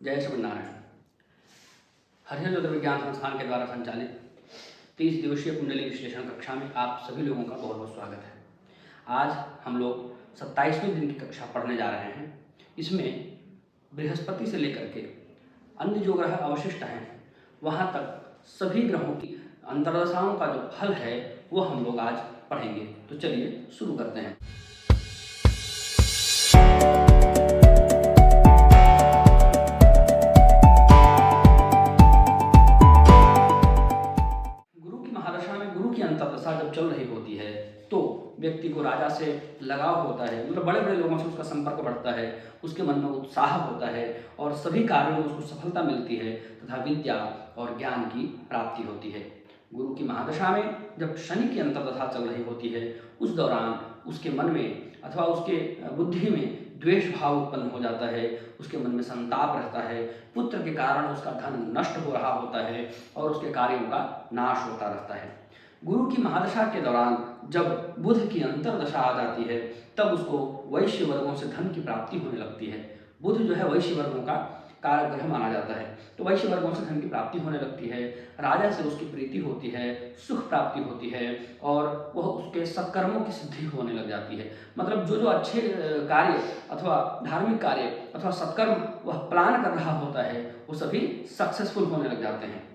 जय श्रीमन्नारायण। हरिहर ज्योतिर्विज्ञान विज्ञान संस्थान के द्वारा संचालित 30 दिवसीय कुंडली विश्लेषण कक्षा में आप सभी लोगों का बहुत बहुत स्वागत है। आज हम लोग 27वें दिन की कक्षा पढ़ने जा रहे हैं। इसमें बृहस्पति से लेकर के अन्य जो ग्रह अवशिष्ट हैं वहाँ तक सभी ग्रहों की अंतर्दशाओं का जो फल है वो हम लोग आज पढ़ेंगे। तो चलिए शुरू करते हैं। अंतर्दशा जब चल रही होती है तो व्यक्ति को राजा से लगाव होता है, मतलब बड़े बड़े लोगों से उसका संपर्क बढ़ता है, उसके मन में उत्साह होता है और सभी कार्यों में उसको सफलता मिलती है तथा विद्या और ज्ञान की प्राप्ति होती है। गुरु की महादशा में जब शनि की अंतर्दशा चल रही होती है उस दौरान उसके मन में अथवा उसके बुद्धि में द्वेष भाव उत्पन्न हो जाता है, उसके मन में संताप रहता है, पुत्र के कारण उसका धन नष्ट हो रहा होता है और उसके कार्यों का नाश होता रहता है। गुरु की महादशा के दौरान जब बुध की अंतर्दशा आ जाती है तब उसको वैश्य वर्गों से धन की प्राप्ति होने लगती है। बुध जो है वैश्य वर्गों का कारक ग्रह माना जाता है, तो वैश्य वर्गों से धन की प्राप्ति होने लगती है, राजा से उसकी प्रीति होती है, सुख प्राप्ति होती है और वह उसके सत्कर्मों की सिद्धि होने लग जाती है। मतलब जो जो अच्छे कार्य अथवा धार्मिक कार्य अथवा सत्कर्म वह प्लान कर रहा होता है वो सभी सक्सेसफुल होने लग जाते हैं।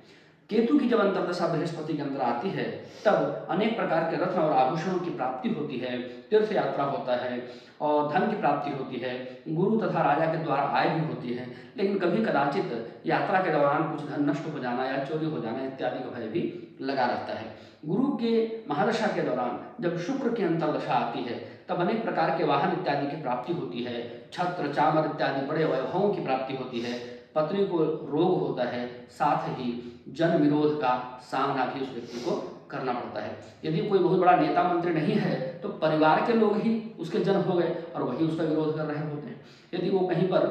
केतु की जब अंतर्दशा बृहस्पति के अंदर आती है तब अनेक प्रकार के रत्न और आभूषणों की प्राप्ति होती है, तीर्थ यात्रा होता है और धन की प्राप्ति होती है, गुरु तथा राजा के द्वारा आय भी होती है, लेकिन कभी कदाचित यात्रा के दौरान कुछ धन नष्ट हो जाना या चोरी हो जाना इत्यादि का भय भी लगा रहता है। गुरु के महादशा के दौरान जब शुक्र की अंतर्दशा आती है तब अनेक प्रकार के वाहन इत्यादि की प्राप्ति होती है, छत्र चामर इत्यादि बड़े वैभवों की प्राप्ति होती है, पत्नी को रोग होता है, साथ ही जन विरोध का सामना भी उस व्यक्ति को करना पड़ता है। यदि कोई बहुत बड़ा नेता मंत्री नहीं है तो परिवार के लोग ही उसके जन हो गए और वही उसका विरोध कर रहे होते हैं। यदि वो कहीं पर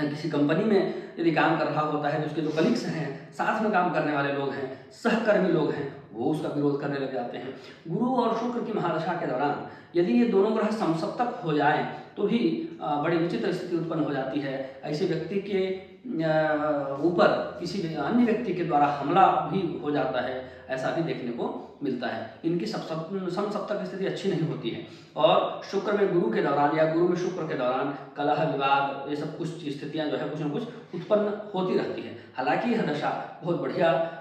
किसी कंपनी में यदि काम कर रहा होता है तो उसके जो कलीग्स हैं, साथ में काम करने वाले लोग हैं, सहकर्मी लोग हैं, वो उसका विरोध करने लग जाते हैं। गुरु और शुक्र की महादशा के दौरान यदि ये दोनों ग्रह समसप्तक हो जाएं तो भी बड़ी विचित्र स्थिति उत्पन्न हो जाती है। ऐसे व्यक्ति के ऊपर किसी अन्य व्यक्ति के द्वारा हमला भी हो जाता है, ऐसा भी देखने को मिलता है। इनकी समसप्तक स्थिति अच्छी नहीं होती है और शुक्र में गुरु के दौरान या गुरु में शुक्र के दौरान कलह विवाद ये सब कुछ स्थितियां जो है कुछ न कुछ उत्पन्न होती रहती है। हालांकि यह दशा बहुत बढ़िया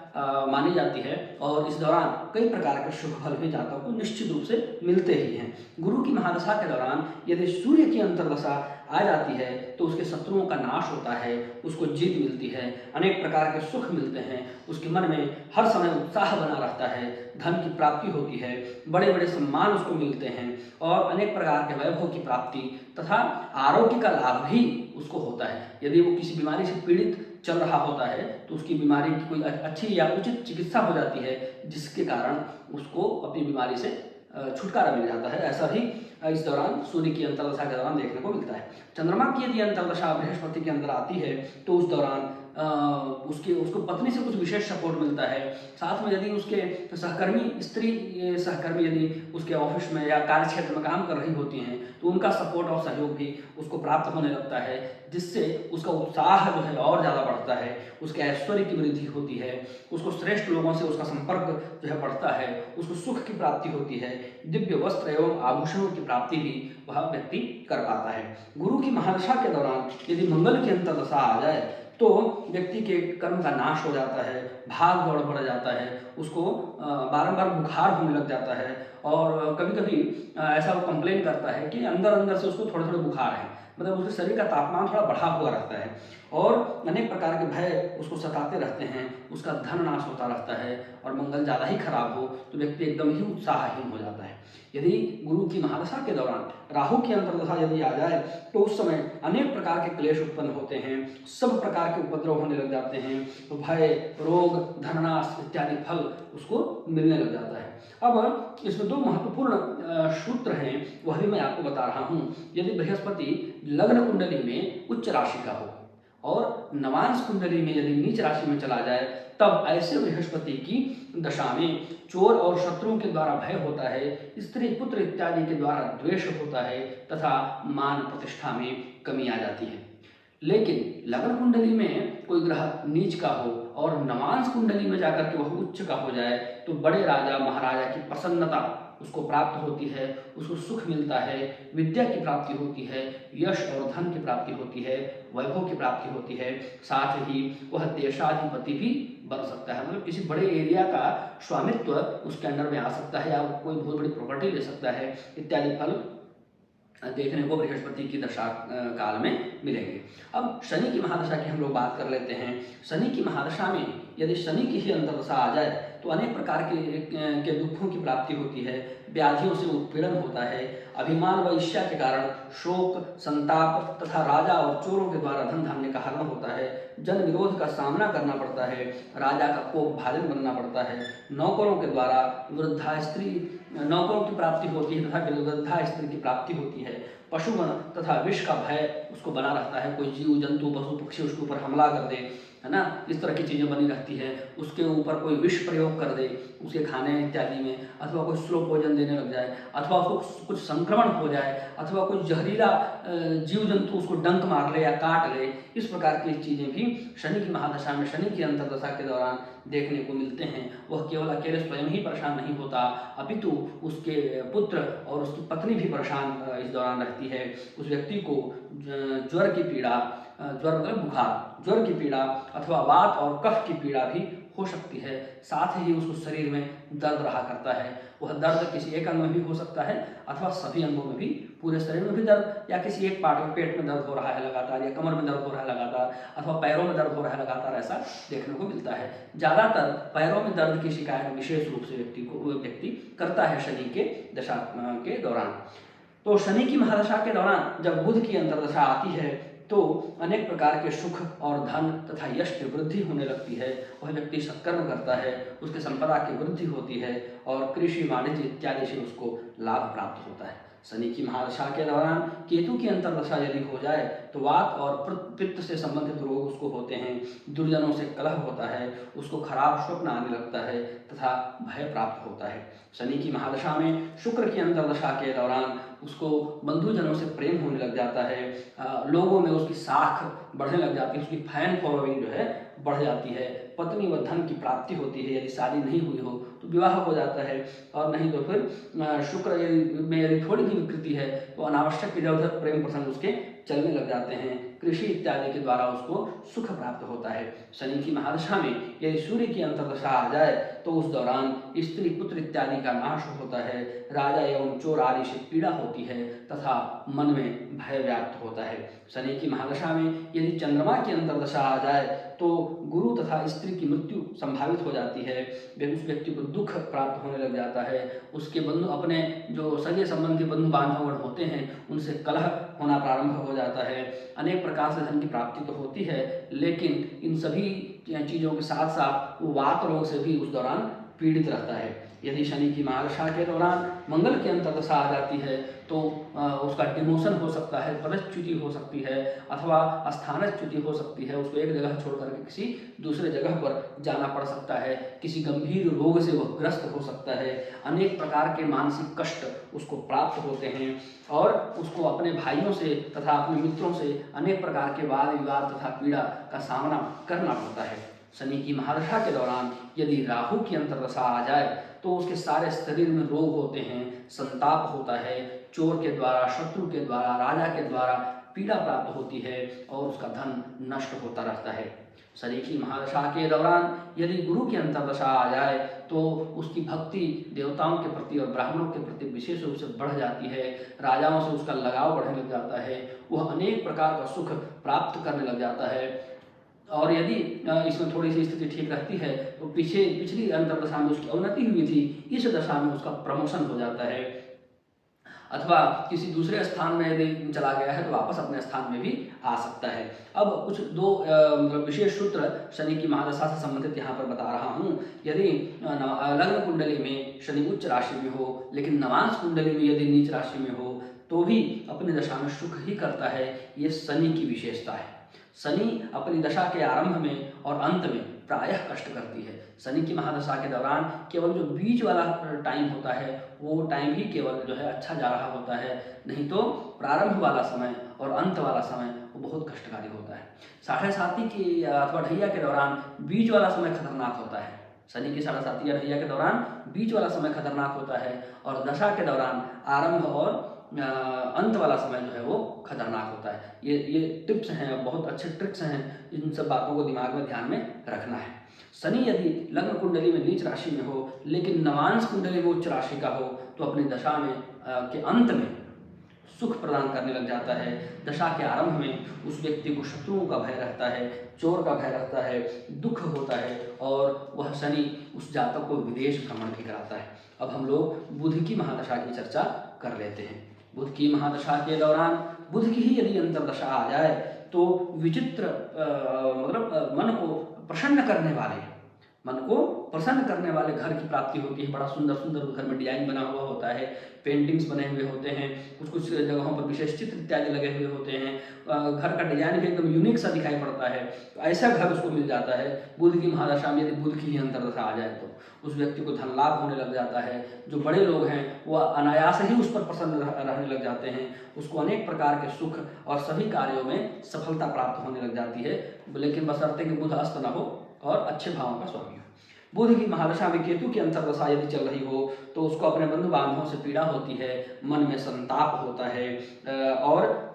मानी जाती है और इस दौरान कई प्रकार के शुभ फल भी जातकों को निश्चित रूप से मिलते ही हैं। गुरु की महादशा के दौरान यदि सूर्य की अंतर्दशा आ जाती है तो उसके शत्रुओं का नाश होता है, उसको जीत मिलती है, अनेक प्रकार के सुख मिलते हैं, उसके मन में हर समय उत्साह बना रहता है, धन की प्राप्ति होती है, बड़े बड़े सम्मान उसको मिलते हैं और अनेक प्रकार के वैभव की प्राप्ति तथा आरोग्य का लाभ भी उसको होता है। यदि वो किसी बीमारी से पीड़ित चल रहा होता है तो उसकी बीमारी की कोई अच्छी या उचित चिकित्सा हो जाती है जिसके कारण उसको अपनी बीमारी से छुटकारा मिल जाता है। ऐसा भी इस दौरान सूर्य की अंतर्दशा के दौरान देखने को मिलता है। चंद्रमा की यदि अंतर्दशा बृहस्पति के अंदर आती है तो उस दौरान उसको पत्नी से कुछ विशेष सपोर्ट मिलता है। साथ में यदि उसके सहकर्मी स्त्री सहकर्मी यदि उसके ऑफिस में या कार्य क्षेत्र में काम कर रही होती हैं तो उनका सपोर्ट और सहयोग भी उसको प्राप्त होने लगता है, जिससे उसका उत्साह जो है और ज़्यादा बढ़ता है, उसके ऐश्वर्य की वृद्धि होती है, उसको श्रेष्ठ लोगों से उसका संपर्क जो है बढ़ता है, उसको सुख की प्राप्ति होती है, दिव्य वस्त्र एवं आभूषणों की प्राप्ति भी वह व्यक्ति कर पाता है। गुरु की महादशा के दौरान यदि मंगल की अंतर्दशा आ जाए तो व्यक्ति के कर्म का नाश हो जाता है, भाग दौड़ बढ़ जाता है, उसको बारंबार बुखार होने लग जाता है और कभी कभी ऐसा वो कंप्लेन करता है कि अंदर अंदर से उसको थोड़े थोड़े बुखार है, मतलब उसके शरीर का तापमान थोड़ा बढ़ा हुआ रहता है और अनेक प्रकार के भय उसको सताते रहते हैं, उसका धन नाश होता रहता है और मंगल ज़्यादा ही खराब हो तो व्यक्ति एकदम ही उत्साहहीन हो जाता है। यदि गुरु की महादशा के दौरान राहु की अंतर्दशा यदि आ जाए तो उस समय अनेक प्रकार के क्लेश उत्पन्न होते हैं, सब प्रकार के उपद्रव होने लग जाते हैं, तो भय रोग धननाश इत्यादि फल उसको मिलने लग जाता है। अब इसमें दो महत्वपूर्ण सूत्र हैं, वह भी मैं आपको बता रहा हूँ। यदि बृहस्पति लग्न कुंडली में उच्च राशि का हो और नवांश कुंडली में यदि नीच राशि में चला जाए तब ऐसे बृहस्पति की दशा में चोर और शत्रुओं के द्वारा भय होता है, स्त्री पुत्र इत्यादि के द्वारा द्वेष होता है तथा मान प्रतिष्ठा में कमी आ जाती है। लेकिन लग्न कुंडली में कोई ग्रह नीच का हो और नवांश कुंडली में जाकर के वह उच्च का हो जाए तो बड़े राजा महाराजा की प्रसन्नता उसको प्राप्त होती है, उसको सुख मिलता है, विद्या की प्राप्ति होती है, यश और धन की प्राप्ति होती है, वैभव की प्राप्ति होती है, साथ ही वह देशाधिपति भी बन सकता है। मतलब किसी बड़े एरिया का स्वामित्व उसके अंडर में आ सकता है या कोई बहुत बड़ी प्रॉपर्टी ले सकता है इत्यादि फल देखने को बृहस्पति की दशा काल में मिलेंगे। अब शनि की महादशा की हम लोग बात कर लेते हैं। शनि की महादशा में यदि शनि की ही अंतर्दशा आ जाए तो अनेक प्रकार के दुखों की प्राप्ति होती है, व्याधियों से उत्पीड़न होता है, अभिमान व ईर्ष्या के कारण शोक, संताप तथा राजा और चोरों के द्वारा धन धान्य का हरण होता है, जन विरोध का सामना करना पड़ता है, राजा का कोप भाजन बनना पड़ता है, नौकरों के द्वारा नौकरों की प्राप्ति होती है तथा वृद्धा स्त्री की प्राप्ति होती है, पशुगण तथा विष का भय उसको बना रहता है, कोई जीव जंतु पशु पक्षी उसके ऊपर हमला कर दे, है ना, इस तरह की चीज़ें बनी रहती है, उसके ऊपर कोई विष प्रयोग कर दे उसके खाने इत्यादि में, अथवा कोई स्लो पॉइजन देने लग जाए, अथवा उसको कुछ संक्रमण हो जाए, अथवा कोई जहरीला जीव जंतु उसको डंक मार ले या काट ले, इस प्रकार की चीज़ें भी शनि की महादशा में शनि की अंतर्दशा के दौरान देखने को मिलते हैं। वह केवल अकेले स्वयं ही परेशान नहीं होता अपितु उसके पुत्र और उसकी पत्नी भी परेशान इस दौरान रहती है। उस व्यक्ति को ज्वर की पीड़ा, ज्वर मतलब बुखार, ज्वर की पीड़ा अथवा वात और कफ की पीड़ा भी हो सकती है। साथ ही उसको शरीर में दर्द रहा करता है। वह दर्द किसी एक अंग में भी हो सकता है अथवा सभी अंगों में भी, पूरे शरीर में भी दर्द, या किसी एक पार्ट में पेट में दर्द हो रहा है लगातार, या कमर में दर्द हो रहा है लगातार, अथवा पैरों में दर्द हो रहा है लगातार, ऐसा देखने को मिलता है। ज़्यादातर पैरों में दर्द की शिकायत विशेष रूप से व्यक्ति करता है शनि के दशा के दौरान। तो शनि की महादशा के दौरान जब बुध की अंतर्दशा आती है तो अनेक प्रकार के सुख और धन तथा यश की वृद्धि होने लगती है। वह व्यक्ति सत्कर्म करता है, उसके संपदा की वृद्धि होती है और कृषि वाणिज्य इत्यादि से उसको लाभ प्राप्त होता है। शनि की महादशा के दौरान केतु की अंतर्दशा यदि हो जाए तो वात और पित्त से संबंधित रोग उसको होते हैं, दुर्जनों से कलह होता है, उसको खराब स्वप्न आने लगता है तथा भय प्राप्त होता है। शनि की महादशा में शुक्र की अंतर्दशा के दौरान उसको बंधुजनों से प्रेम होने लग जाता है, लोगों में उसकी साख बढ़ने लग जाती है, उसकी फैन फॉलोइंग जो है बढ़ जाती है, पत्नी व धन की प्राप्ति होती है। यदि शादी नहीं हुई हो तो विवाह हो जाता है, और नहीं तो फिर शुक्र में यदि थोड़ी भी विकृति है तो अनावश्यक इधर उधर प्रेम प्रसंग उसके चलने लग जाते हैं, कृषि इत्यादि के द्वारा उसको सुख प्राप्त होता है। शनि की महादशा में यदि सूर्य की अंतर्दशा आ जाए तो उस दौरान स्त्री पुत्र इत्यादि का नाश होता है, राजा एवं चोर आदि से पीड़ा होती है तथा मन में भय व्याप्त होता है। शनि की महादशा में यदि चंद्रमा की अंतर्दशा आ जाए तो गुरु तथा स्त्री की मृत्यु संभावित हो जाती है, उस व्यक्ति को दुख प्राप्त होने लग जाता है, उसके बंधु अपने जो सगे संबंधी बंधु बांधव होते हैं उनसे कलह होना प्रारंभ हो जाता है। अनेक प्रकार से धन की प्राप्ति तो होती है, लेकिन इन सभी चीज़ों के साथ साथ वो वात रोग से भी उस दौरान पीड़ित रहता है। यदि शनि की महादशा के दौरान मंगल की अंतर्दशा आ जाती है तो उसका डिमोशन हो सकता है, पदच्युति हो सकती है अथवा स्थानच्युति हो सकती है, उसको एक जगह छोड़ करके किसी दूसरे जगह पर जाना पड़ सकता है, किसी गंभीर रोग से वह ग्रस्त हो सकता है, अनेक प्रकार के मानसिक कष्ट उसको प्राप्त होते हैं और उसको अपने भाइयों से तथा अपने मित्रों से अनेक प्रकार के वाद विवाद तथा पीड़ा का सामना करना पड़ता है। शनि की महादशा के दौरान यदि राहु की अंतर्दशा आ जाए तो उसके सारे शरीर में रोग होते हैं, संताप होता है, चोर के द्वारा, शत्रु के द्वारा, राजा के द्वारा पीड़ा प्राप्त होती है और उसका धन नष्ट होता रहता है। शनि की महादशा के दौरान यदि गुरु की अंतर्दशा आ जाए तो उसकी भक्ति देवताओं के प्रति और ब्राह्मणों के प्रति विशेष रूप से बढ़ जाती है, राजाओं से उसका लगाव बढ़ने लग जाता है, वह अनेक प्रकार का सुख प्राप्त करने लग जाता है। और यदि इसमें थोड़ी सी स्थिति ठीक रहती है तो पिछली अंतर्दशा में उसकी अवनति हुई थी, इस दशा में उसका प्रमोशन हो जाता है, अथवा किसी दूसरे स्थान में यदि चला गया है तो वापस अपने स्थान में भी आ सकता है। अब कुछ दो विशेष सूत्र शनि की महादशा से संबंधित यहाँ पर बता रहा हूँ। यदि लग्न कुंडली में शनि उच्च राशि में हो लेकिन नवांश कुंडली में यदि नीच राशि में हो तो भी अपनी दशा में सुख ही करता है, ये शनि की विशेषता है। शनि अपनी दशा के आरंभ में और अंत में प्रायः कष्ट करती है। शनि की महादशा के दौरान केवल जो बीच वाला टाइम होता है वो टाइम ही केवल जो है अच्छा जा रहा होता है, नहीं तो प्रारंभ वाला समय और अंत वाला समय वो बहुत कष्टकारी होता है। साढ़े साती की अथवा ढैया के दौरान बीच वाला समय खतरनाक होता है। शनि की साढ़े साती या ढैया के दौरान बीच वाला समय खतरनाक होता है और दशा के दौरान आरंभ और अंत वाला समय जो है वो खतरनाक होता है। ये टिप्स हैं, बहुत अच्छे ट्रिक्स हैं, इन सब बातों को दिमाग में ध्यान में रखना है। शनि यदि लग्न कुंडली में नीच राशि में हो लेकिन नवांश कुंडली में उच्च राशि का हो तो अपनी दशा में के अंत में सुख प्रदान करने लग जाता है। दशा के आरंभ में उस व्यक्ति को शत्रुओं का भय रहता है, चोर का भय रहता है, दुख होता है और वह शनि उस जातक को विदेश भ्रमण भी कराता है। अब हम लोग बुध की महादशा की चर्चा कर लेते हैं। बुध की महादशा के दौरान बुध की ही यदि अंतर्दशा आ जाए तो विचित्र मतलब मन को प्रसन्न करने वाले घर की प्राप्ति होती है। बड़ा सुंदर सुंदर घर में डिजाइन बना हुआ होता है, पेंटिंग्स बने हुए होते हैं, कुछ कुछ जगहों पर विशेष चित्र इत्यादि लगे हुए होते हैं, घर का डिजाइन भी एकदम यूनिक सा दिखाई पड़ता है। तो ऐसा घर उसको मिल जाता है। बुध की महादशा में यदि बुध की ही अंतर्दशा आ जाए तो उस व्यक्ति को धन लाभ होने लग जाता है। जो बड़े लोग हैं वो अनायास ही उस पर प्रसन्न रहने लग जाते हैं। उसको अनेक प्रकार के सुख और सभी कार्यों में सफलता प्राप्त होने लग जाती है, लेकिन बशर्ते कि बुध अस्त न हो और अच्छे भावों का स्वामी हो। बुध की महादशा में केतु की अंतर्दशा यदि चल रही हो तो उसको अपने बंधु बांधवों से पीड़ा होती है, मन में संताप होता है और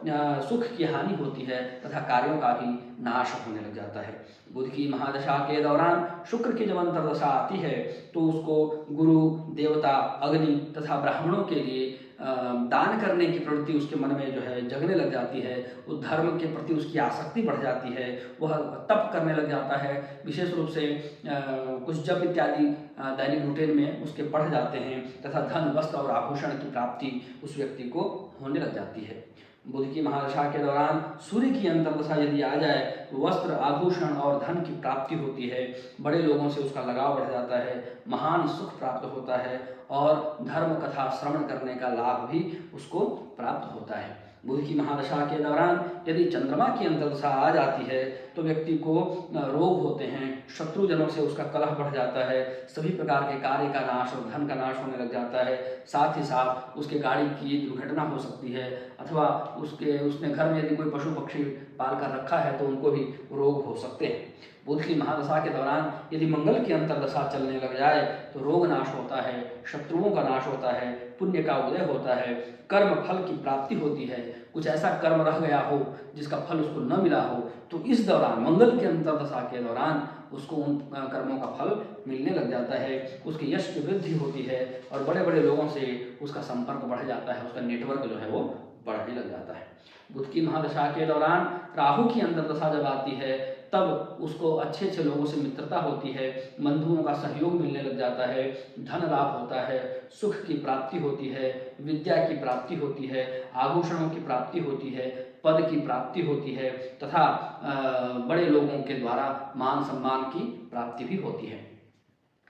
सुख की हानि होती है तथा कार्यों का भी नाश होने लग जाता है। बुध की महादशा के दौरान शुक्र की जब अंतर्दशा आती है तो उसको गुरु, देवता, अग्नि तथा ब्राह्मणों के लिए दान करने की प्रवृत्ति उसके मन में जो है जगने लग जाती है। उस धर्म के प्रति उसकी आसक्ति बढ़ जाती है, वह तप करने लग जाता है। विशेष रूप से कुछ जप इत्यादि दैनिक रूटीन में उसके बढ़ जाते हैं तथा धन, वस्त्र और आभूषण की प्राप्ति उस व्यक्ति को होने लग जाती है। बुध की महादशा के दौरान सूर्य की अंतर्दशा यदि आ जाए तो वस्त्र, आभूषण और धन की प्राप्ति होती है। बड़े लोगों से उसका लगाव बढ़ जाता है, महान सुख प्राप्त होता है और धर्म कथा श्रवण करने का लाभ भी उसको प्राप्त होता है। बुध की महादशा के दौरान यदि चंद्रमा की अंतर्दशा आ जाती है तो व्यक्ति को रोग होते हैं, शत्रुजनों से उसका कलह बढ़ जाता है, सभी प्रकार के कार्य का नाश और धन का नाश होने लग जाता है। साथ ही साथ उसके गाड़ी की दुर्घटना हो सकती है अथवा उसने घर में यदि कोई पशु पक्षी पाल कर रखा है तो उनको भी रोग हो सकते हैं। बुध की महादशा के दौरान यदि मंगल की अंतर्दशा चलने लग जाए तो रोग नाश होता है, शत्रुओं का नाश होता है, पुण्य का उदय होता है, कर्म फल की प्राप्ति होती है। कुछ ऐसा कर्म रह गया हो जिसका फल उसको न मिला हो तो इस दौरान मंगल की अंतर्दशा के दौरान उसको उन कर्मों का फल मिलने लग जाता है। उसके यश की वृद्धि होती है और बड़े बड़े लोगों से उसका संपर्क बढ़ जाता है, उसका नेटवर्क जो है वो बढ़ने लग जाता है। बुध की महादशा के दौरान राहु की अंतर्दशा जब आती है तब उसको अच्छे अच्छे लोगों से मित्रता होती है, बंधुओं का सहयोग मिलने लग जाता है, धन लाभ होता है, सुख की प्राप्ति होती है, विद्या की प्राप्ति होती है, आभूषणों की प्राप्ति होती है, पद की प्राप्ति होती है तथा बड़े लोगों के द्वारा मान सम्मान की प्राप्ति भी होती है।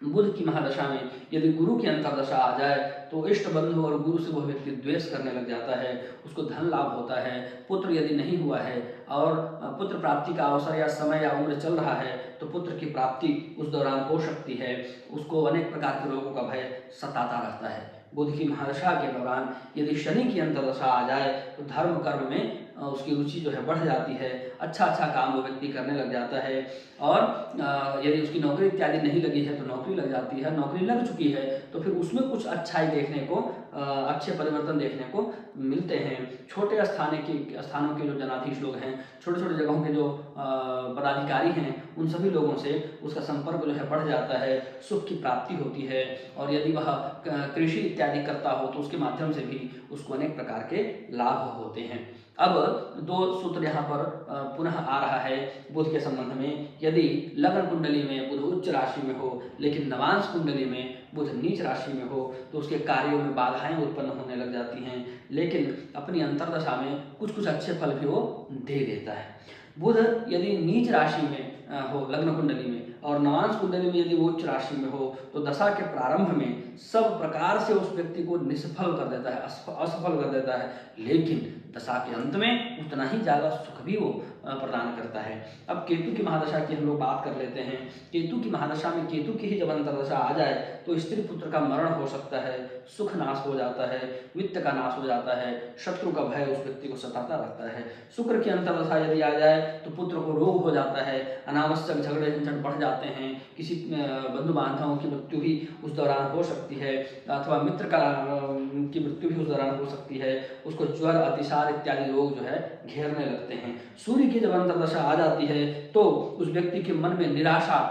बुध की महादशा में यदि गुरु की अंतर्दशा आ जाए तो इष्ट बंधु और गुरु से वह व्यक्ति द्वेष करने लग जाता है, उसको धन लाभ होता है। पुत्र यदि नहीं हुआ है और पुत्र प्राप्ति का अवसर या समय या उम्र चल रहा है तो पुत्र की प्राप्ति उस दौरान हो सकती है। उसको अनेक प्रकार के रोगों का भय सताता रहता है। बुध की महादशा के दौरान यदि शनि की अंतर्दशा आ जाए तो धर्म कर्म में उसकी रुचि जो है बढ़ जाती है, अच्छा अच्छा काम वो व्यक्ति करने लग जाता है और यदि उसकी नौकरी इत्यादि नहीं लगी है तो नौकरी लग जाती है। नौकरी लग चुकी है तो फिर उसमें कुछ अच्छाई देखने को, अच्छे परिवर्तन देखने को मिलते हैं। छोटे स्थानों के जो जनाधीश लोग हैं, छोटे छोटे जगहों के जो पदाधिकारी हैं, उन सभी लोगों से उसका संपर्क जो है बढ़ जाता है, सुख की प्राप्ति होती है और यदि वह कृषि इत्यादि करता हो तो उसके माध्यम से भी उसको अनेक प्रकार के लाभ होते हैं। अब दो सूत्र यहाँ पर पुनः आ रहा है बुध के संबंध में। यदि लग्न कुंडली में बुध उच्च राशि में हो लेकिन नवांश कुंडली में बुध नीच राशि में हो तो उसके कार्यों में बाधाएं उत्पन्न होने लग जाती हैं, लेकिन अपनी अंतर्दशा में कुछ कुछ अच्छे फल भी वो दे देता है। बुध यदि नीच राशि में हो लग्न कुंडली में और नवांश कुंडली में यदि वो उच्च राशि में हो तो दशा के प्रारंभ में सब प्रकार से उस व्यक्ति को निष्फल कर देता है, असफल कर देता है, लेकिन दशा के अंत में उतना ही ज़्यादा सुख भी वो प्रदान करता है। अब केतु की महादशा की हम लोग बात कर लेते हैं। केतु की महादशा में केतु की ही जब अंतर्दशा आ जाए तो स्त्री पुत्र का मरण हो सकता है, सुख नाश हो जाता है, वित्त का नाश हो जाता है, शत्रु का भय उस व्यक्ति को सताता रहता है। शुक्र की अंतर्दशा यदि आ जाए तो पुत्र को रोग हो जाता है, अनावश्यक झगड़े झंझट बढ़ जाते हैं, किसी बंधु बांधवों की मृत्यु भी उस दौरान हो सकती है, अथवा मित्र की मृत्यु भी उस दौरान हो सकती है। उसको ज्वर, अतिसार इत्यादि रोग जो है घेरने लगते हैं। सूर्य की जब अंतर्दशा आ जाती है तो उस व्यक्ति के मन में निराशा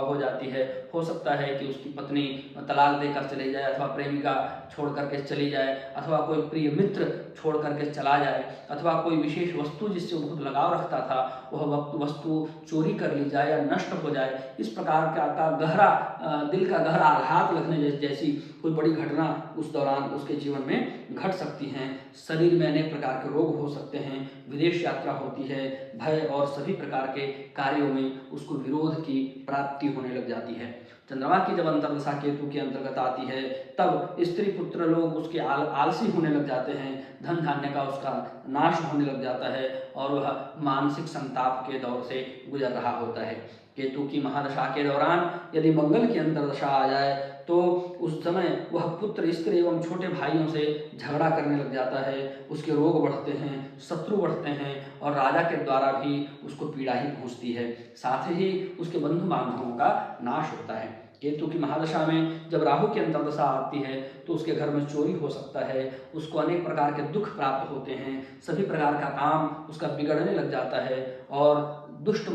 हो जाती है। हो सकता है कि उसकी पत्नी तलाक देकर चली जाए, अथवा प्रेमिका छोड़ करके चली जाए, अथवा कोई प्रिय मित्र छोड़ करके चला जाए, अथवा कोई विशेष वस्तु जिससे वो बहुत लगाव रखता था वह वस्तु चोरी कर ली जाए या नष्ट हो जाए। इस प्रकार का गहरा दिल का गहरा आघात लगने जैसी कोई बड़ी घटना उस दौरान उसके जीवन में घट सकती हैं। शरीर में अनेक प्रकार के रोग हो सकते हैं, विदेश यात्रा होती है, भय और सभी प्रकार के कार्यों में उसको विरोध की प्राप्ति होने लग जाती है। चंद्रमा की जब अंतर्दशा केतु के अंतर्गत आती है तब स्त्री पुत्र लोग उसके आलसी होने लग जाते हैं, धन धान्य का उसका नाश होने लग जाता है और वह मानसिक संताप के दौर से गुजर रहा होता है। केतु की महादशा के दौरान यदि मंगल की अंतर्दशा आ जाए तो उस समय वह पुत्र, स्त्री एवं छोटे भाइयों से झगड़ा करने लग जाता है, उसके रोग बढ़ते हैं, शत्रु बढ़ते हैं और राजा के द्वारा भी उसको पीड़ा ही पहुंचती है। साथ ही उसके बंधु बांधवों का नाश होता है। केतु की महादशा में जब राहु की अंतर्दशा आती है तो उसके घर में चोरी हो सकता है, उसको अनेक प्रकार के दुख प्राप्त होते हैं, सभी प्रकार का काम उसका बिगड़ने लग जाता है और दुष्ट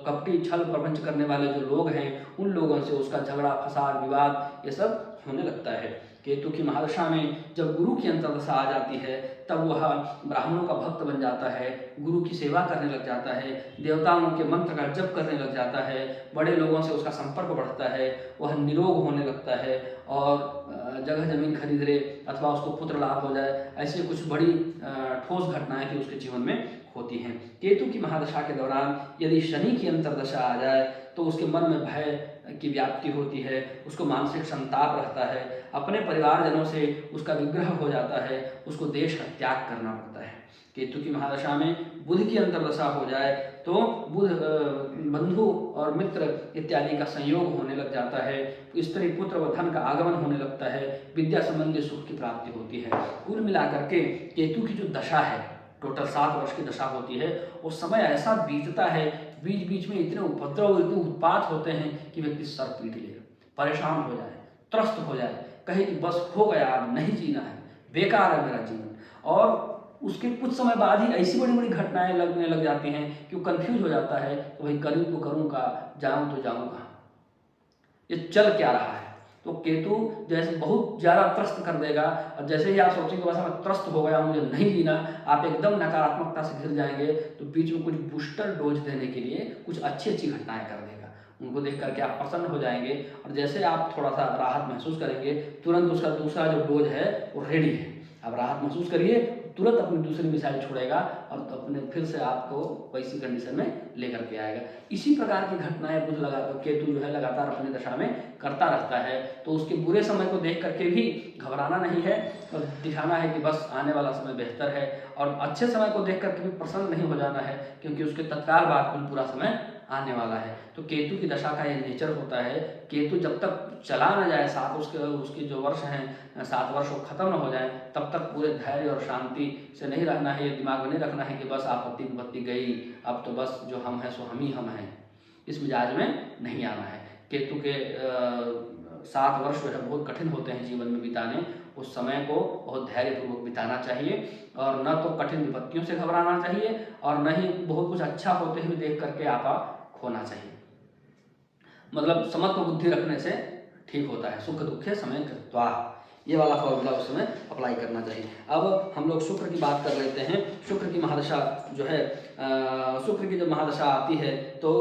कपटी छल प्रपंच करने वाले जो लोग हैं उन लोगों से उसका झगड़ा, फसाद, विवाद ये सब होने लगता है। केतु की महादशा में जब गुरु की अंतर्दशा आ जाती है तब वह ब्राह्मणों का भक्त बन जाता है, गुरु की सेवा करने लग जाता है, देवताओं के मंत्र का जप करने लग जाता है, बड़े लोगों से उसका संपर्क बढ़ता है, वह निरोग होने लगता है और जगह जमीन खरीद ले अथवा उसको पुत्र लाभ हो जाए, ऐसी कुछ बड़ी ठोस घटनाएं भी उसके जीवन में होती हैं। केतु की महादशा के दौरान यदि शनि की अंतर्दशा आ जाए तो उसके मन में भय की व्याप्ति होती है, उसको मानसिक संताप रहता है, अपने परिवारजनों से उसका विग्रह हो जाता है, उसको देश का त्याग करना पड़ता है। केतु की महादशा में बुध की अंतर्दशा हो जाए तो बुध बंधु और मित्र इत्यादि का संयोग होने लग जाता है, स्त्री पुत्र व धन का आगमन होने लगता है, विद्या संबंधी सुख की प्राप्ति होती है। कुल मिलाकर के केतु की जो दशा है, टोटल 7 वर्ष की दशा होती है, उस समय ऐसा बीतता है, बीच बीच में इतने उपद्रव, इतने उत्पात होते हैं कि व्यक्ति सर पीट ले, परेशान हो जाए, त्रस्त हो जाए, कहे कि बस हो गया, अब नहीं जीना है, बेकार है मेरा जीवन। और उसके कुछ समय बाद ही ऐसी बड़ी बड़ी घटनाएं लगने लग जाती हैं कि वो कंफ्यूज हो जाता है कि भाई करूँ तो करूँ का, जाऊँ तो जाऊँ कहाँ, ये चल क्या रहा है। तो केतु जैसे बहुत ज़्यादा त्रस्त कर देगा और जैसे ही आप सोचेंगे बस मैं त्रस्त हो गया, मुझे नहीं जीना, आप एकदम नकारात्मकता से घिर जाएंगे। तो बीच में कुछ बूस्टर डोज देने के लिए कुछ अच्छी अच्छी घटनाएं कर देगा, उनको देख करके आप प्रसन्न हो जाएंगे और जैसे आप थोड़ा सा राहत महसूस करेंगे तुरंत उसका दूसरा जो डोज है वो रेडी है। आप राहत महसूस करिए, तुरंत अपनी दूसरी मिसाइल छोड़ेगा और तो अपने फिर से आपको वैसी कंडीशन में लेकर के आएगा। इसी प्रकार की घटनाएं बुध केतु जो है लगातार अपनी दशा में करता रहता है। तो उसके बुरे समय को देख करके भी घबराना नहीं है और दिखाना है कि बस आने वाला समय बेहतर है, और अच्छे समय को देख करके भी प्रसन्न नहीं हो जाना है क्योंकि उसके तत्काल बाद कुछ बुरा समय आने वाला है। तो केतु की दशा का ये नेचर होता है। केतु जब तक चला न जाए, साथ उसके जो वर्ष हैं 7 वर्ष वो खत्म न हो जाए, तब तक पूरे धैर्य और शांति से नहीं रहना है। ये दिमाग में नहीं रखना है कि बस आपत्ति विपत्ति गई, अब तो बस जो हम हैं सो हम ही हम हैं, इस मिजाज में नहीं आना है। केतु के 7 वर्ष जो है बहुत कठिन होते हैं जीवन में बिताने, उस समय को बहुत धैर्यपूर्वक बिताना चाहिए और न तो कठिन विपत्तियों से घबराना चाहिए और न ही बहुत कुछ अच्छा होते हुए देख करके आपा खोना चाहिए। मतलब समत्व बुद्धि रखने से ठीक होता है। सुख दुखे समय कृत्वा, ये वाला फॉर्मूला उस समय अप्लाई करना चाहिए। अब हम लोग शुक्र की बात कर लेते हैं। शुक्र की महादशा जो है, शुक्र की जब महादशा आती है तो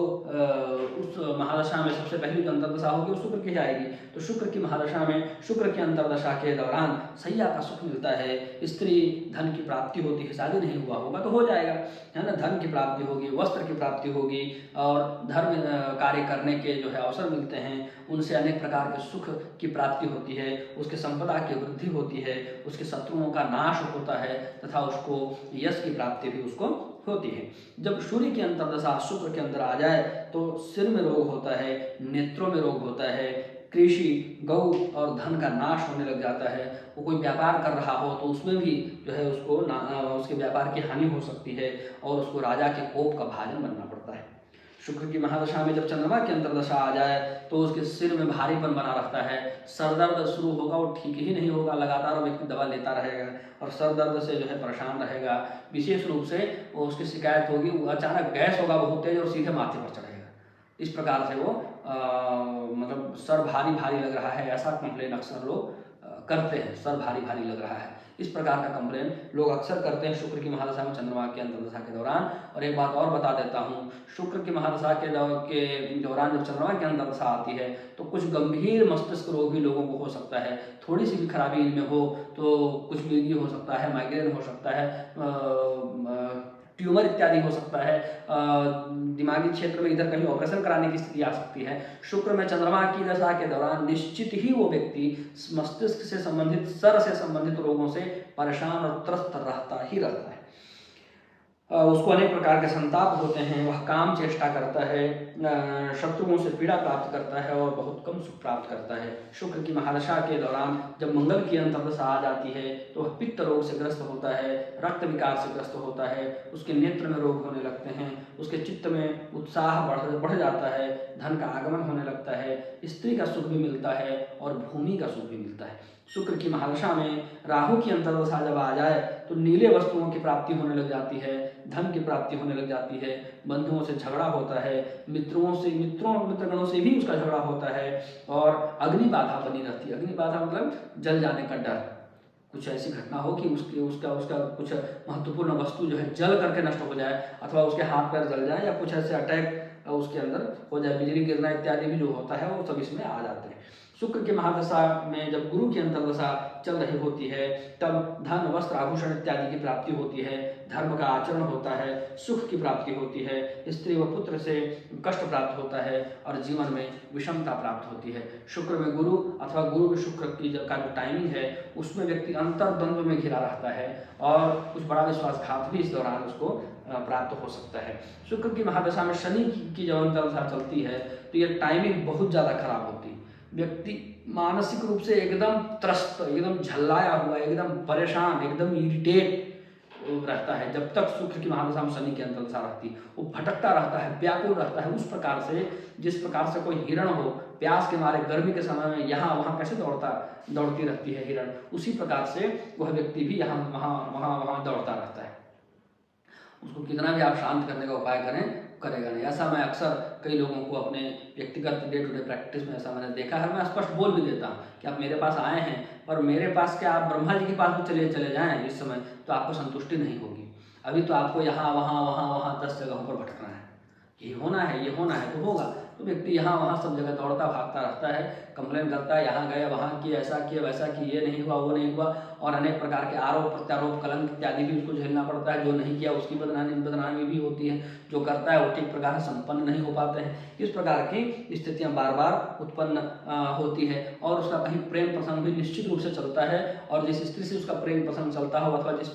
उस महादशा में सबसे पहली जो अंतर्दशा होगी वो शुक्र की आएगी। तो शुक्र की महादशा में शुक्र की अंतर्दशा के दौरान सैया का सुख मिलता है, स्त्री धन की प्राप्ति होती है, शादी नहीं हुआ होगा तो हो जाएगा, है ना, धन की प्राप्ति होगी, वस्त्र की प्राप्ति होगी और धर्म कार्य करने के जो है अवसर मिलते हैं, उनसे अनेक प्रकार के सुख की प्राप्ति होती है, उसके संपदा सफलता की वृद्धि होती है, उसके शत्रुओं का नाश होता है तथा उसको यश की प्राप्ति भी उसको होती है। जब सूर्य की अंतर्दशा शुक्र के अंदर आ जाए तो सिर में रोग होता है, नेत्रों में रोग होता है, कृषि, गौ और धन का नाश होने लग जाता है। वो कोई व्यापार कर रहा हो तो उसमें भी जो है उसको उसके व्यापार की हानि हो सकती है और उसको राजा के कोप का भाजन बनना पड़ता है। शुक्र की महादशा में जब चंद्रमा की अंतर्दशा आ जाए तो उसके सिर में भारीपन बना रहता है, सर दर्द शुरू होगा, वो ठीक ही नहीं होगा, लगातार वो व्यक्ति दवा लेता रहेगा और सर दर्द से जो है परेशान रहेगा। विशेष रूप से वो उसकी शिकायत होगी, वो अचानक गैस होगा बहुत तेज और सीधे माथे पर चढ़ेगा। इस प्रकार से वो मतलब सर भारी भारी लग रहा है, ऐसा कंप्लेन अक्सर लोग करते हैं, सर भारी भारी लग रहा है। इस प्रकार का कंप्लेन लोग अक्सर करते हैं शुक्र की महादशा में चंद्रमा की अंतर्दशा के दौरान। और एक बात और बता देता हूँ, शुक्र की महादशा के दौरान जब चंद्रमा की अंतर्दशा आती है तो कुछ गंभीर मस्तिष्क रोग भी लोगों को हो सकता है। थोड़ी सी भी खराबी इनमें हो तो कुछ मिर्गी हो सकता है, माइग्रेन हो सकता है, ट्यूमर इत्यादि हो सकता है, दिमागी क्षेत्र में इधर कहीं ऑपरेशन कराने की स्थिति आ सकती है। शुक्र में चंद्रमा की दशा के दौरान निश्चित ही वो व्यक्ति मस्तिष्क से संबंधित, सर से संबंधित रोगों से परेशान और त्रस्त रहता ही रहता है। उसको अनेक प्रकार के संताप होते हैं, वह काम चेष्टा करता है, शत्रुओं से पीड़ा प्राप्त करता है और बहुत कम सुख प्राप्त करता है। शुक्र की महादशा के दौरान जब मंगल की अंतर्दशा आ जाती है तो वह पित्त रोग से ग्रस्त होता है, रक्त विकार से ग्रस्त होता है, उसके नेत्र में रोग होने लगते हैं, उसके चित्त में उत्साह बढ़ जाता है, धन का आगमन होने लगता है, स्त्री का सुख भी मिलता है और भूमि का सुख भी मिलता है। शुक्र की महादशा में राहु की अंतर्दशा जब आ जाए तो नीले वस्तुओं की प्राप्ति होने लग जाती है, धन की प्राप्ति होने लग जाती है, बंधुओं से झगड़ा होता है, मित्रगणों से भी उसका झगड़ा होता है और अग्नि बाधा बनी रहती है। अग्नि बाधा मतलब जल जाने का डर, कुछ ऐसी घटना हो कि उसका कुछ महत्वपूर्ण वस्तु जो है जल करके नष्ट हो जाए अथवा उसके हाथ पैर जल जाए या कुछ ऐसे अटैक उसके अंदर हो जाए, बिजली गिरना इत्यादि भी जो होता है वो सब इसमें आ जाते हैं। शुक्र की महादशा में जब गुरु की अंतर्दशा चल रही होती है तब धन, वस्त्र, आभूषण इत्यादि की प्राप्ति होती है, धर्म का आचरण होता है, सुख की प्राप्ति होती है, स्त्री व पुत्र से कष्ट प्राप्त होता है और जीवन में विषमता प्राप्त होती है। शुक्र में गुरु अथवा गुरु शुक्र की का जो टाइमिंग है उसमें व्यक्ति अंतर्द्वंद्व में घिरा रहता है और कुछ बड़ा विश्वासघात भी इस दौरान उसको प्राप्त हो सकता है। शुक्र की महादशा में शनि की जब अंतर्दशा चलती है तो ये टाइमिंग बहुत ज़्यादा खराब होती है। व्यक्ति मानसिक रूप से एकदम त्रस्त, एकदम झल्लाया हुआ, एकदम परेशान, एकदम इरिटेट रहता है जब तक शुक्र की महादशा में शनि की अंतर्दशा रहती है। वो भटकता रहता है, व्याकुल रहता है, उस प्रकार से जिस प्रकार से कोई हिरण हो प्यास के मारे गर्मी के समय में यहाँ वहाँ कैसे दौड़ती रहती है हिरण, उसी प्रकार से वह व्यक्ति भी यहाँ वहाँ दौड़ता रहता है। उसको कितना भी आप शांत करने का उपाय करेगा नहीं। ऐसा मैं अक्सर कई लोगों को अपने व्यक्तिगत डे टू डे प्रैक्टिस में ऐसा मैंने देखा है। मैं स्पष्ट बोल भी देता हूँ कि आप मेरे पास आए हैं पर मेरे पास क्या, आप ब्रह्मा जी के पास भी चले जाएं इस समय तो आपको संतुष्टि नहीं होगी। अभी तो आपको यहाँ वहाँ 10 जगहों पर भटकना है, ये होना है तो होगा। तो व्यक्ति यहाँ वहाँ सब जगह दौड़ता भागता रहता है, कंप्लेन करता है, यहाँ गया वहाँ किया, ऐसा किया वैसा किया, ये नहीं हुआ वो नहीं हुआ, और अनेक प्रकार के आरोप प्रत्यारोप, कलंक इत्यादि भी उसको झेलना पड़ता है। जो नहीं किया उसकी बदनामी भी होती है, जो करता है वो ठीक प्रकार से संपन्न नहीं हो पाते हैं। इस प्रकार की स्थितियाँ बार बार उत्पन्न होती है और उसका कहीं प्रेम प्रसंग भी निश्चित रूप से चलता है और जिस स्त्री से उसका प्रेम प्रसंग चलता हो अथवा जिस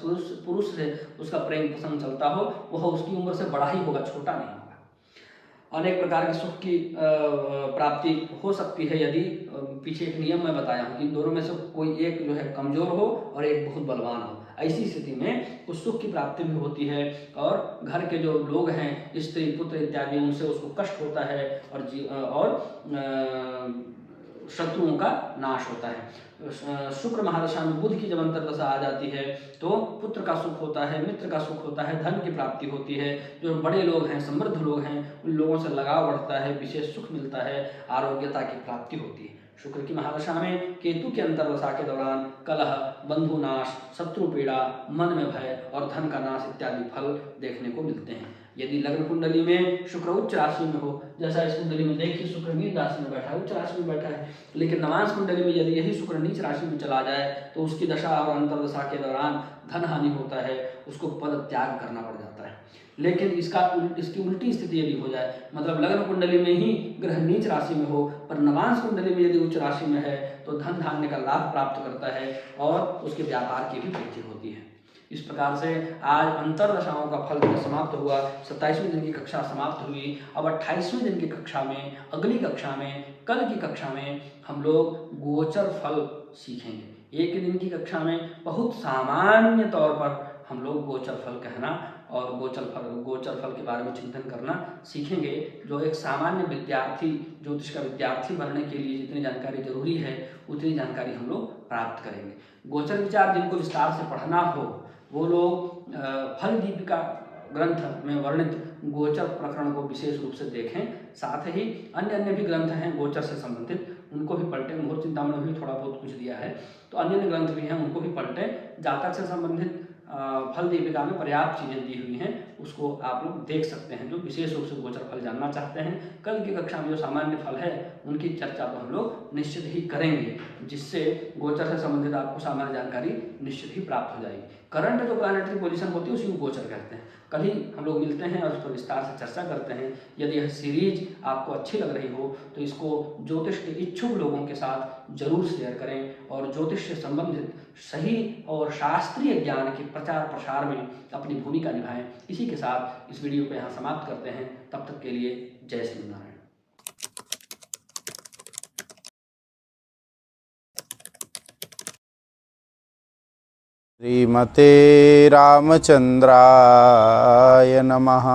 पुरुष से उसका प्रेम प्रसंग चलता हो वह उसकी उम्र से बड़ा ही होगा, छोटा नहीं होगा। अनेक प्रकार के सुख की प्राप्ति हो सकती है यदि पीछे एक नियम मैं बताया हूँ कि इन दोनों में से कोई एक जो है कमजोर हो और एक बहुत बलवान हो। ऐसी स्थिति में उस सुख की प्राप्ति भी होती है और घर के जो लोग हैं, स्त्री पुत्र इत्यादि, उनसे उसको कष्ट होता है और शत्रुओं का नाश होता है। शुक्र महादशा में बुध की जब अंतर्दशा आ जाती है तो पुत्र का सुख होता है, मित्र का सुख होता है, धन की प्राप्ति होती है, जो बड़े लोग हैं, समृद्ध लोग हैं, उन लोगों से लगाव बढ़ता है, विशेष सुख मिलता है, आरोग्यता की प्राप्ति होती है। शुक्र की महादशा में केतु की अंतर्दशा के दौरान कलह, बंधु नाश, शत्रु पीड़ा, मन में भय और धन का नाश इत्यादि फल देखने को मिलते हैं। यदि लग्न कुंडली में शुक्र उच्च राशि में हो, जैसा इस कुंडली में देखिए शुक्र मीन राशि में बैठा है, उच्च राशि में बैठा है, लेकिन नवांश कुंडली में यदि यही शुक्र नीच राशि में चला जाए तो उसकी दशा और अंतर्दशा के दौरान धन हानि होता है, उसको पद त्याग करना पड़ जाता है। लेकिन इसकी उल्टी स्थिति यदि हो जाए, मतलब लग्न कुंडली में ही ग्रह नीच राशि में हो पर नवांश कुंडली में यदि उच्च राशि में है तो धन धान्य का लाभ प्राप्त करता है और उसके व्यापार की भी वृद्धि होती है। इस प्रकार से आज अंतरदशाओं का फल समाप्त हुआ। 27वें दिन की कक्षा समाप्त हुई। अब 28वें दिन की कक्षा में, अगली कक्षा में, कल की कक्षा में हम लोग गोचर फल सीखेंगे। एक दिन की कक्षा में बहुत सामान्य तौर पर हम लोग गोचर फल कहना और गोचर फल के बारे में चिंतन करना सीखेंगे। जो एक सामान्य विद्यार्थी, ज्योतिष का विद्यार्थी बनने के लिए जितनी जानकारी जरूरी है उतनी जानकारी हम लोग प्राप्त करेंगे। गोचर विचार जिनको विस्तार से पढ़ना हो वो लोग फल दीपिका ग्रंथ में वर्णित गोचर प्रकरण को विशेष रूप से देखें। साथ ही अन्य भी ग्रंथ हैं गोचर से संबंधित, उनको भी पलटें। मुहूर्त चिंतामणि में भी थोड़ा बहुत कुछ दिया है, तो अन्य ग्रंथ भी हैं, उनको भी पलटें। जातक से संबंधित फल दीपिका में पर्याप्त चीज़ें दी हुई हैं, उसको आप लोग देख सकते हैं जो विशेष रूप से गोचर फल जानना चाहते हैं। कल की कक्षा में जो सामान्य फल है उनकी चर्चा तो हम लोग निश्चित ही करेंगे, जिससे गोचर से संबंधित आपको सामान्य जानकारी निश्चित ही प्राप्त हो जाएगी। करंट जो प्लैनेटरी पोजीशन होती है उसी को गोचर कहते हैं। कल ही हम लोग मिलते हैं और उस पर विस्तार से चर्चा करते हैं। यदि यह सीरीज आपको अच्छी लग रही हो तो इसको ज्योतिष के इच्छुक लोगों के साथ जरूर शेयर करें और ज्योतिष से संबंधित सही और शास्त्रीय ज्ञान के प्रचार प्रसार में अपनी भूमिका निभाएं। इसी के साथ इस वीडियो को यहाँ समाप्त करते हैं। तब तक के लिए जय श्री नारायण। श्रीमते रामचंद्राय नमः।